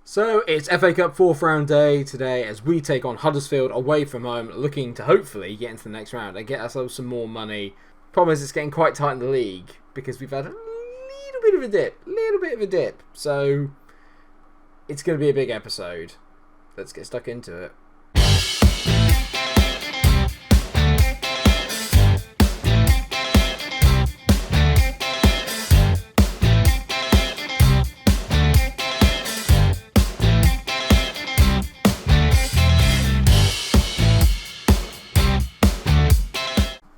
So it's FA Cup 4th round day today as we take on Huddersfield away from home, looking to hopefully get into the next round and get ourselves some more money. Problem is it's getting quite tight in the league because we've had a little bit of a dip. So it's going to be a big episode. Let's get stuck into it.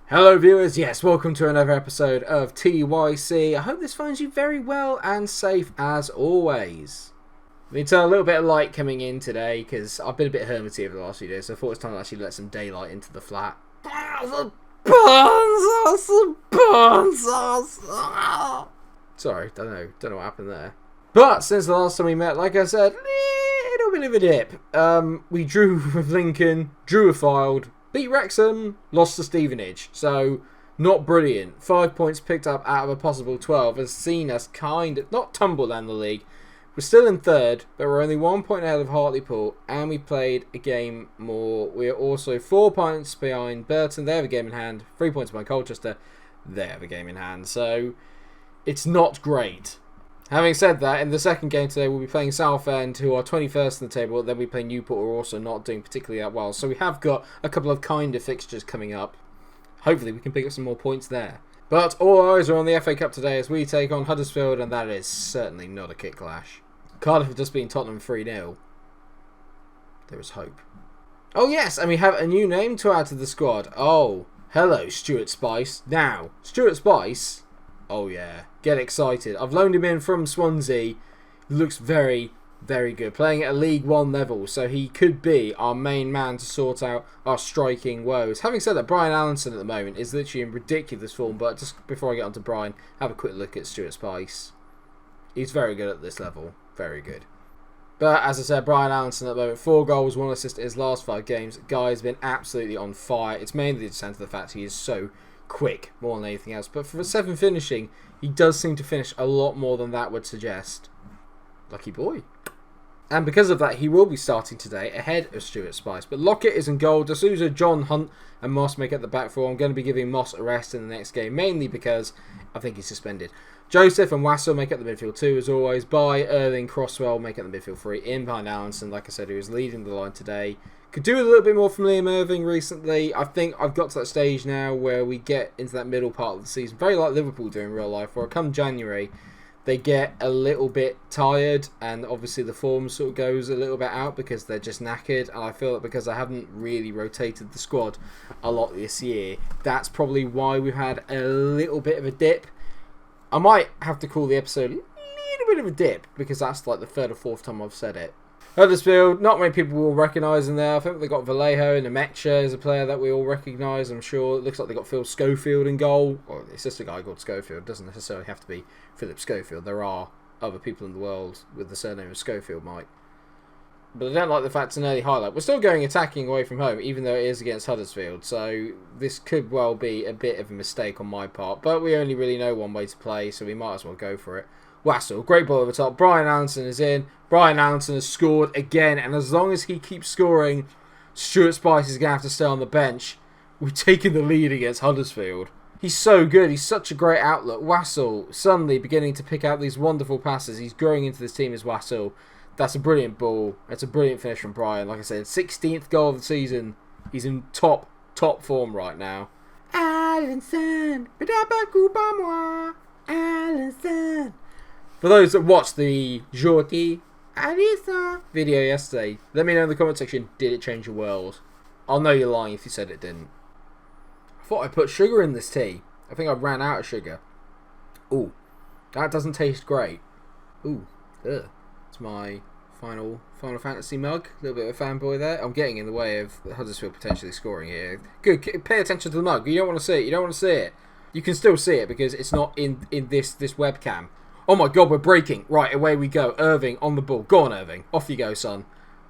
Hello viewers, yes, welcome to another episode of TYC. I hope this finds you very well and safe as always. We need a little bit of light coming in today because I've been a bit hermity over the last few days, so I thought it was time to actually let some daylight into the flat. Sorry, don't know what happened there. But since the last time we met, like I said, a little bit of a dip. We drew with Lincoln, drew with Fylde, beat Wrexham, lost to Stevenage, so not brilliant. 5 points picked up out of a possible 12 has seen us kind of not tumble down the league. We're still in third, but we're only 1 point ahead of Hartlepool, and we played a game more. We are also 4 points behind Burton. They have a game in hand. 3 points behind Colchester. They have a game in hand. So it's not great. Having said that, in the second game today, we'll be playing Southend, who are 21st in the table. Then we play Newport, who are also not doing particularly that well. So we have got a couple of kind of fixtures coming up. Hopefully we can pick up some more points there. But all eyes are on the FA Cup today as we take on Huddersfield, and that is certainly not a kick clash. Cardiff have just beaten Tottenham 3-0. There is hope. Oh yes, and we have a new name to add to the squad. Oh, hello Stuart Spice. Now, Stuart Spice... Oh yeah, get excited. I've loaned him in from Swansea. He looks very, very good. Playing at a League One level, so he could be our main man to sort out our striking woes. Having said that, Brian Allenson at the moment is literally in ridiculous form, but just before I get on to Brian, have a quick look at Stuart Spice. He's very good at this level. Very good. But as I said, Brian Allenson at the moment, 4 goals, 1 assist in his last 5 games. Guy's been absolutely on fire. It's mainly down to the fact he is so quick more than anything else, but for 7 finishing he does seem to finish a lot more than that would suggest. Lucky boy. And because of that, he will be starting today ahead of Stuart Spice. But Lockett is in goal. D'Souza, John, Hunt and Moss make up the back four. I'm going to be giving Moss a rest in the next game, mainly because I think he's suspended. Joseph and Wassell make up the midfield 2 as always. By Irving, Crosswell make up the midfield 3 in behind Allenson, like I said, who is leading the line today. Could do a little bit more from Liam Irving recently. I think I've got to that stage now where we get into that middle part of the season, very like Liverpool do in real life, where come January they get a little bit tired and obviously the form sort of goes a little bit out because they're just knackered, and I feel that because I haven't really rotated the squad a lot this year, that's probably why we've had a little bit of a dip. I might have to call the episode a little bit of a dip because that's like the 3rd or 4th time I've said it. Huddersfield, not many people will recognise in there. I think they got Vallejo and Amecha is a player that we all recognise, I'm sure. It looks like they got Phil Schofield in goal. Well, it's just a guy called Schofield. It doesn't necessarily have to be Philip Schofield. There are other people in the world with the surname of Schofield, Mike. But I don't like the fact it's an early highlight. We're still going attacking away from home, even though it is against Huddersfield. So this could well be a bit of a mistake on my part. But we only really know one way to play, so we might as well go for it. Wassell, great ball over the top. Brian Allenson is in. Brian Allenson has scored again, and as long as he keeps scoring, Stuart Spice is going to have to stay on the bench. We've taken the lead against Huddersfield. He's so good. He's such a great outlet. Wassell suddenly beginning to pick out these wonderful passes. He's growing into this team as Wassell. That's a brilliant ball. That's a brilliant finish from Brian. Like I said, 16th goal of the season. He's in top form right now. Allenson, Allenson. For those that watched the Jordi Alisa video yesterday, let me know in the comment section, did it change your world? I'll know you're lying if you said it didn't. I thought I put sugar in this tea. I think I ran out of sugar. Ooh, that doesn't taste great. Ooh, ugh. It's my Final Fantasy mug. A little bit of a fanboy there. I'm getting in the way of Huddersfield potentially scoring here. Good, pay attention to the mug. You don't want to see it. You don't want to see it. You can still see it because it's not in this webcam. Oh my god, we're breaking. Right, away we go. Irving on the ball. Go on, Irving. Off you go, son.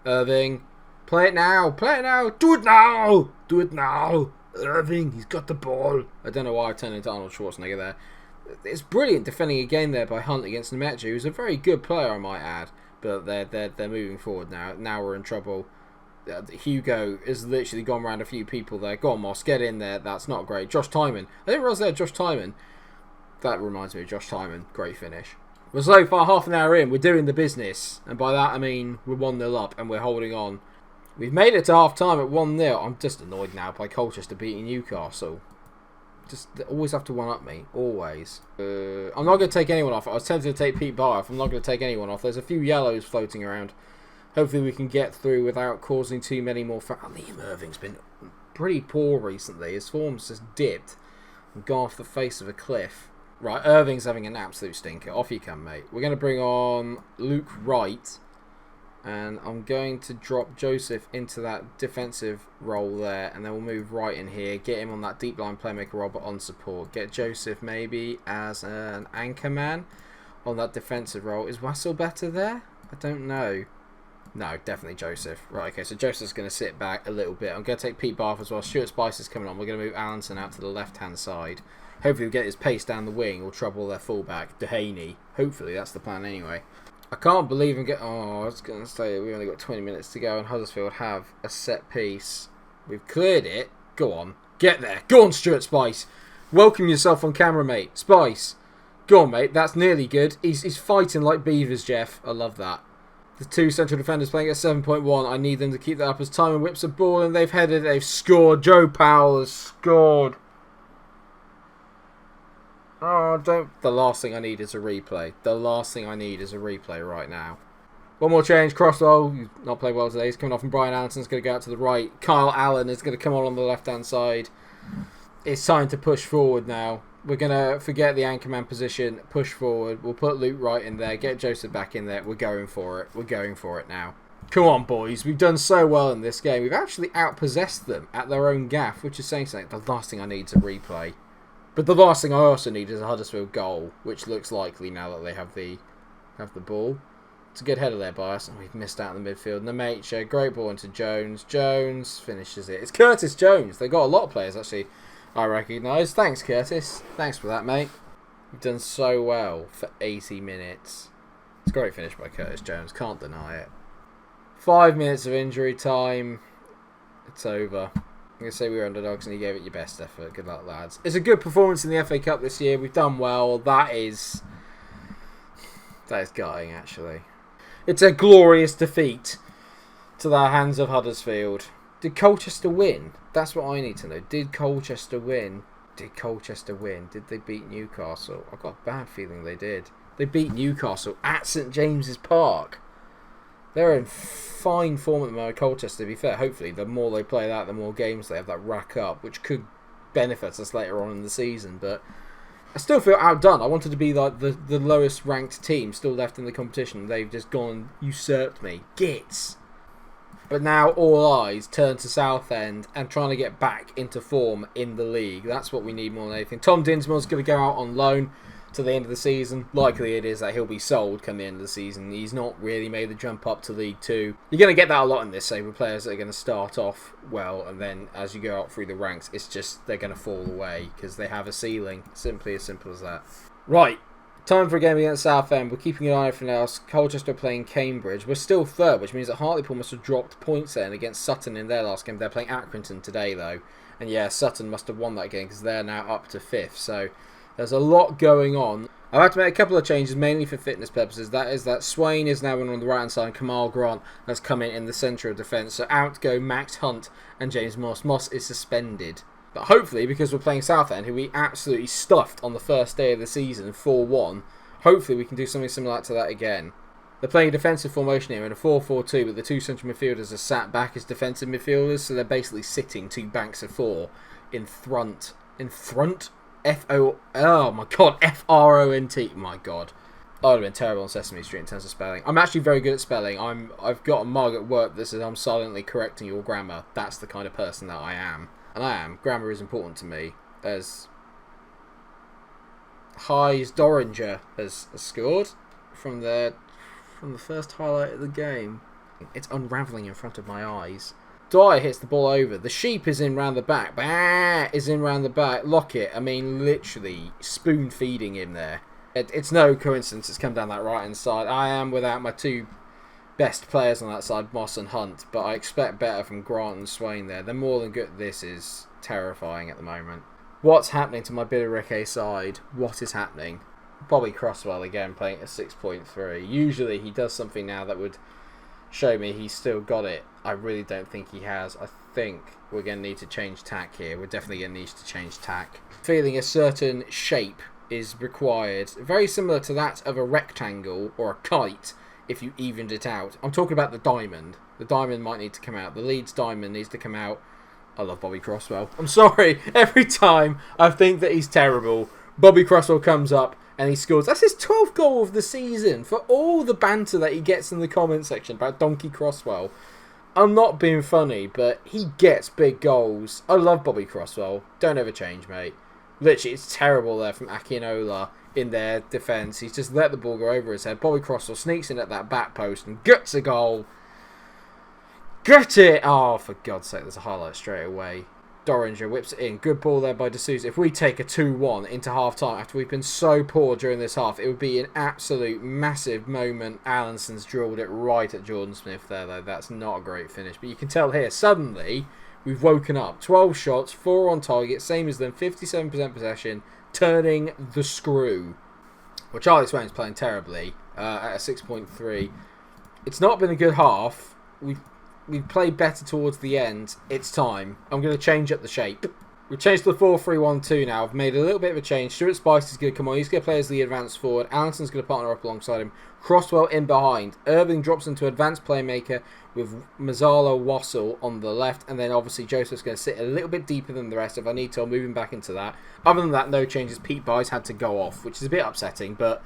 Irving. Play it now. Play it now. Do it now. Do it now. Irving, he's got the ball. I don't know why I turned into Arnold Schwarzenegger there. It's brilliant defending again there by Hunt against Nemetja, who's a very good player, I might add. but they're moving forward now. Now we're in trouble. Hugo has literally gone around a few people there. Go on, Moss, get in there. That's not great. Josh Timon. I didn't realise there, Josh Timon. That reminds me of Josh Timon. Great finish. We're so far half an hour in. We're doing the business. And by that, I mean we're 1-0 up and we're holding on. We've made it to half time at 1-0. I'm just annoyed now by Colchester beating Newcastle. Just always have to one-up me. Always. I'm not going to take anyone off. I was tempted to take Pete Barr off. I'm not going to take anyone off. There's a few yellows floating around. Hopefully we can get through without causing too many more... Liam Irving's been pretty poor recently. His form's just dipped and gone off the face of a cliff. Right, Irving's having an absolute stinker. Off you come, mate. We're going to bring on Luke Wright. And I'm going to drop Joseph into that defensive role there. And then we'll move Wright in here. Get him on that deep line playmaker role, but on support. Get Joseph maybe as an anchor man on that defensive role. Is Wassel better there? I don't know. No, definitely Joseph. Right, okay, so Joseph's going to sit back a little bit. I'm going to take Pete Bath as well. Stuart Spice is coming on. We're going to move Allenson out to the left-hand side. Hopefully we'll get his pace down the wing or trouble their fullback, Dehaney. Hopefully, that's the plan anyway. I can't believe I'm getting... Oh, I was going to say we only got 20 minutes to go and Huddersfield have a set piece. We've cleared it. Go on. Get there. Go on, Stuart Spice. Welcome yourself on camera, mate. Spice. Go on, mate. That's nearly good. He's fighting like beavers, Jeff. I love that. The two central defenders playing at 7.1. I need them to keep that up as Timon whips a ball and they've headed. They've scored. Joe Powell has scored. Oh, don't... The last thing I need is a replay. The last thing I need is a replay right now. One more change. Crosswell, he's not played well today. He's coming off and Brian Allison's going to go out to the right. Kyle Allen is going to come on the left-hand side. It's time to push forward now. We're going to forget the anchorman position, push forward. We'll put Luke Wright in there, get Joseph back in there. We're going for it. We're going for it now. Come on, boys. We've done so well in this game. We've actually outpossessed them at their own gaff, which is saying something. The last thing I need is a replay. But the last thing I also need is a Huddersfield goal, which looks likely now that they have the ball. It's a good header there by us. And we've missed out in the midfield. Namacha, great ball into Jones. Jones finishes it. It's Curtis Jones. They've got a lot of players, actually, I recognise. Thanks, Curtis. Thanks for that, mate. You've done so well for 80 minutes. It's a great finish by Curtis Jones. Can't deny it. 5 minutes of injury time. It's over. I'm going to say we were underdogs and you gave it your best effort. Good luck, lads. It's a good performance in the FA Cup this year. We've done well. That is gutting, actually. It's a glorious defeat to the hands of Huddersfield. Did Colchester win? That's what I need to know. Did Colchester win? Did Colchester win? Did they beat Newcastle? I've got a bad feeling they did. They beat Newcastle at St James's Park. They're in fine form at the moment, Colchester, to be fair. Hopefully, the more they play that, the more games they have that rack up, which could benefit us later on in the season. But I still feel outdone. I wanted to be like the lowest ranked team still left in the competition. They've just gone and usurped me. Gits. But now all eyes turn to Southend and trying to get back into form in the league. That's what we need more than anything. Tom Dinsmore's going to go out on loan to the end of the season. Likely it is that he'll be sold come the end of the season. He's not really made the jump up to League 2. You're going to get that a lot in this, say, with players that are going to start off well, and then as you go up through the ranks, it's just they're going to fall away because they have a ceiling. Simply as simple as that. Right, time for a game against Southend. We're keeping an eye on everything else. Colchester playing Cambridge. We're still third, which means that Hartlepool must have dropped points then against Sutton in their last game. They're playing Accrington today, though. And yeah, Sutton must have won that game because they're now up to 5th. So there's a lot going on. I've had to make a couple of changes, mainly for fitness purposes. That is that Swain is now on the right-hand side, and Kamal Grant has come in the centre of defence. So out go Max Hunt and James Moss. Moss is suspended. But hopefully, because we're playing Southend, who we absolutely stuffed on the first day of the season, 4-1, hopefully we can do something similar to that again. They're playing a defensive formation here in a 4-4-2, but the two central midfielders are sat back as defensive midfielders, so they're basically sitting two banks of four in front. Oh my god, F-R-O-N-T. My god. I would have been terrible on Sesame Street in terms of spelling. I'm actually very good at spelling. I've got a mug at work that says I'm silently correcting your grammar. That's the kind of person that I am. And I am. Grammar is important to me. As Heis Doringer has scored from the first highlight of the game. It's unravelling in front of my eyes. Dyer hits the ball over. The sheep is in round the back. Is in round the back. Lockett, I mean, literally spoon feeding him there. It's no coincidence it's come down that right hand side. I am without my two best players on that side, Moss and Hunt, but I expect better from Grant and Swain there. They're more than good. This is terrifying at the moment. What's happening to my Billericay side? What is happening? Bobby Crosswell again playing at 6.3. Usually he does something now that would show me he's still got it. I really don't think he has. I think we're going to need to change tack here. We're definitely going to need to change tack. Feeling a certain shape is required. Very similar to that of a rectangle or a kite if you evened it out. I'm talking about the diamond. The diamond might need to come out. The Leeds diamond needs to come out. I love Bobby Crosswell. I'm sorry. Every time I think that he's terrible, Bobby Crosswell comes up and he scores. That's his 12th goal of the season. For all the banter that he gets in the comment section about Donkey Crosswell, I'm not being funny, but he gets big goals. I love Bobby Crosswell. Don't ever change, mate. Literally, it's terrible there from Akinola in their defence. He's just let the ball go over his head. Bobby Crosswell sneaks in at that back post and gets a goal. Get it! Oh, for God's sake, there's a highlight straight away. Dorringer whips it in. Good ball there by D'Souza. If we take a 2-1 into half-time after we've been so poor during this half, it would be an absolute massive moment. Allinson's drilled it right at Jordan Smith there, though. That's not a great finish. But you can tell here, suddenly, we've woken up. 12 shots, 4 on target, same as them, 57% possession, turning the screw. Well, Charlie Swain's playing terribly at a 6.3. It's not been a good half. We've played better towards the end. It's time. I'm going to change up the shape. We've changed to the 4-3-1-2 now. I've made a little bit of a change. Stuart Spice is going to come on. He's going to play as the advanced forward. Allison's going to partner up alongside him. Crosswell in behind. Irving drops into advanced playmaker with Mazzala Wassel on the left. And then obviously Joseph's going to sit a little bit deeper than the rest. If I need to, I'll move him back into that. Other than that, no changes. Pete Byes had to go off, which is a bit upsetting, but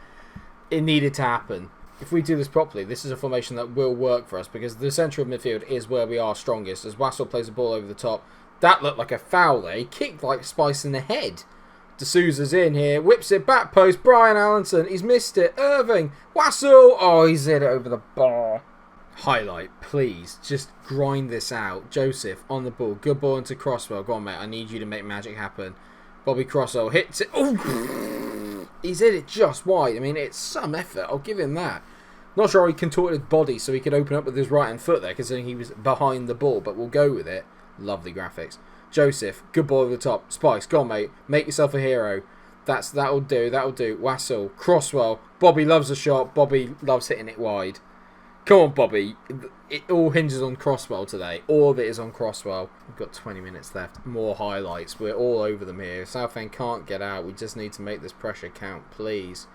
it needed to happen. If we do this properly, this is a formation that will work for us because the centre of midfield is where we are strongest. As Wassel plays the ball over the top, that looked like a foul there. He kicked like Spice in the head. D'Souza's in here, whips it back post. Brian Allinson, he's missed it. Irving, Wassel, oh, he's hit it over the bar. Highlight, please, just grind this out. Joseph on the ball, good ball into Crosswell. Go on, mate, I need you to make magic happen. Bobby Crosswell hits it. Oh, he's hit it just wide. I mean, it's some effort. I'll give him that. Not sure he contorted his body so he could open up with his right hand foot there, considering he was behind the ball, but we'll go with it. Lovely graphics. Joseph, good ball over the top. Spice, go on, mate. Make yourself a hero. That'll do. That'll do. Wassel, Crosswell. Bobby loves a shot. Bobby loves hitting it wide. Come on, Bobby. It all hinges on Crosswell today. All of it is on Crosswell. We've got 20 minutes left. More highlights. We're all over them here. Southend can't get out. We just need to make this pressure count, please.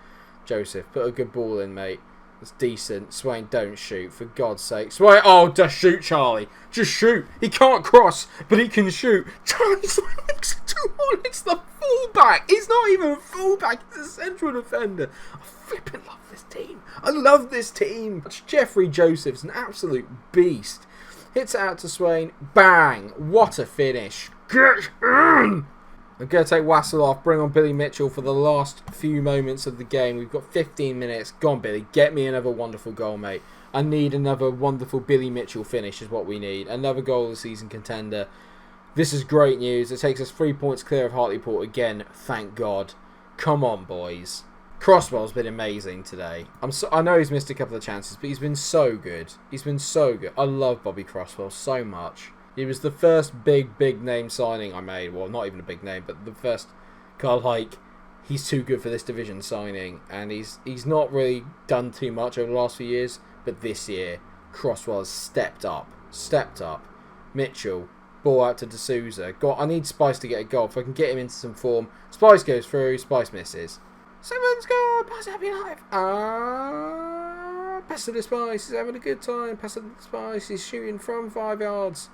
Joseph, put a good ball in, mate. It's decent. Swain, don't shoot. For God's sake. Swain, oh, just shoot, Charlie. Just shoot. He can't cross, but he can shoot. Charlie Swain makes it 2-1. It's the fullback. He's not even a fullback. He's a central defender. I flipping love this team. I love this team. Jeffrey Joseph's an absolute beast. Hits it out to Swain. Bang. What a finish. Get in. I'm going to take Wassel off, bring on Billy Mitchell for the last few moments of the game. We've got 15 minutes. Go on, Billy. Get me another wonderful goal, mate. I need another wonderful Billy Mitchell finish is what we need. Another goal of the season contender. This is great news. It takes us 3 points clear of Hartlepool again. Thank God. Come on, boys. Crosswell's been amazing today. I know he's missed a couple of chances, but he's been so good. He's been so good. I love Bobby Crosswell so much. He was the first big name signing I made. Well, not even a big name, but the first kind of like, he's too good for this division signing. And he's not really done too much over the last few years. But this year, Crosswell has stepped up. Mitchell, ball out to D'Souza. I need Spice to get a goal. If I can get him into some form. Spice goes through, Spice misses. Someone's gone, pass it, happy life. Pass to the Spice, he's having a good time. Pass to the Spice, he's shooting from 5 yards.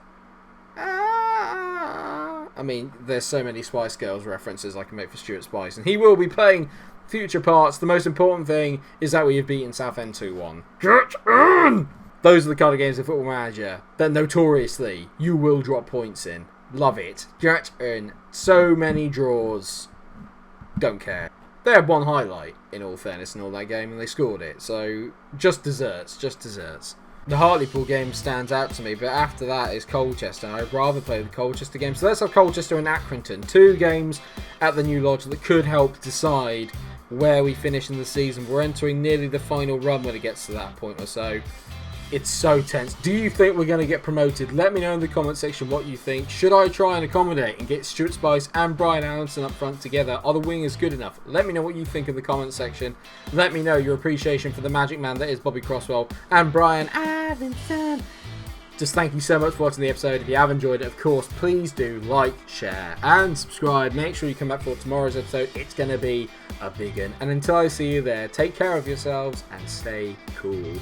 I mean, there's so many Spice Girls references I can make for Stuart Spice, and he will be playing future parts. The most important thing is that we have beaten Southend 2-1. Get in! Those are the kind of games of Football Manager that notoriously you will drop points in. Love it. Get in. So many draws. Don't care. They had one highlight, in all fairness, in all that game, and they scored it. So, just desserts. The Hartlepool game stands out to me, but after that is Colchester. I'd rather play the Colchester game. So let's have Colchester and Accrington. 2 games at the new lodge that could help decide where we finish in the season. We're entering nearly the final run when it gets to that point or so. It's so tense. Do you think we're going to get promoted? Let me know in the comment section what you think. Should I try and accommodate and get Stuart Spice and Brian Allenson up front together? Are the wingers good enough? Let me know what you think in the comment section. Let me know your appreciation for the magic man that is Bobby Crosswell and Brian Allenson. Just thank you so much for watching the episode. If you have enjoyed it, of course, please do like, share, and subscribe. Make sure you come back for tomorrow's episode. It's going to be a big one. And until I see you there, take care of yourselves and stay cool.